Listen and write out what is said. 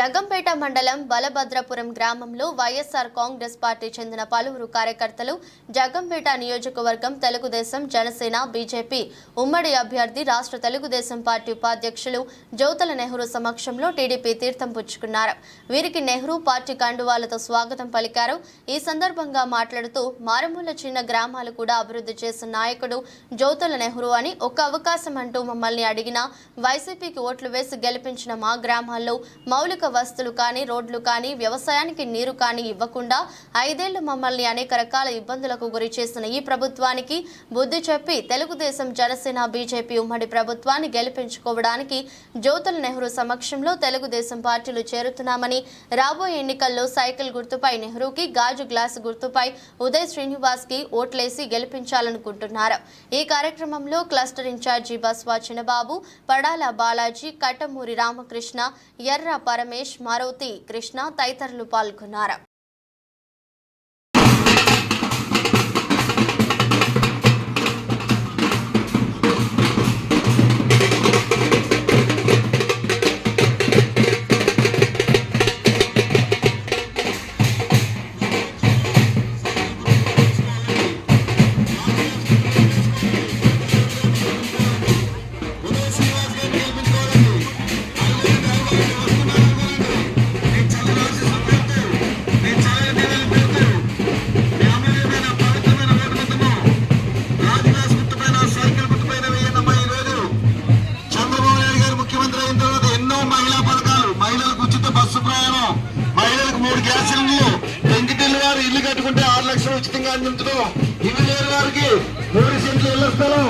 జగంపేట మండలం బలభద్రపురం గ్రామంలో వైఎస్ఆర్ కాంగ్రెస్ పార్టీ చెందిన పలువురు కార్యకర్తలు జగంపేట నియోజకవర్గం తెలుగుదేశం జనసేన బీజేపీ ఉమ్మడి అభ్యర్థి రాష్ట్ర తెలుగుదేశం పార్టీ ఉపాధ్యక్షులు జ్యోతుల నెహ్రూ సమక్షంలో టీడీపీ తీర్థం పుచ్చుకున్నారు. వీరికి నెహ్రూ పార్టీ కండువాలతో స్వాగతం పలికారు. ఈ సందర్భంగా మాట్లాడుతూ మారుమూల చిన్న గ్రామాలు కూడా అభివృద్ధి చేసిన నాయకుడు జ్యోతుల నెహ్రూ అని ఒక్క అవకాశం అంటూ మమ్మల్ని అడిగిన వైసీపీకి ఓట్లు వేసి గెలిపించిన మా గ్రామాల్లో మౌలిక వస్తువులు కానీ రోడ్లు కానీ వ్యవసాయానికి నీరు కానీ ఇవ్వకుండా 5 ఏళ్లు మమ్మల్ని అనేక రకాల ఇబ్బందులకు గురి చేసిన ఈ ప్రభుత్వానికి బుద్ధి చెప్పి తెలుగుదేశం జనసేన బీజేపీ ఉమ్మడి ప్రభుత్వాన్ని గెలిపించుకోవడానికి జ్యోతుల నెహ్రూ సమక్షంలో తెలుగుదేశం పార్టీలు చేరుతున్నామని, రాబోయే ఎన్నికల్లో సైకిల్ గుర్తుపై నెహ్రూకి, గాజు గ్లాసు గుర్తుపై ఉదయ్ శ్రీనివాస్ కి ఓట్లేసి గెలిపించాలనుకుంటున్నారు. ఈ కార్యక్రమంలో క్లస్టర్ ఇన్ఛార్జి బస్వా చిన్నబాబు, పడాల బాలాజీ, కట్టమూరి రామకృష్ణ, ఎర్ర పరమేష్, మారుతి కృష్ణ తదితరులు పాల్గొన్నారు. మహిళలకు 3 గ్యాసులు, పెంకిటిల్లు వారు ఇల్లు కట్టుకుంటే 6 లక్షలు ఉచితంగా అందించడం, ఇల్లు లేని వారికి 3 సెంట్లు ఇళ్ల స్థలం,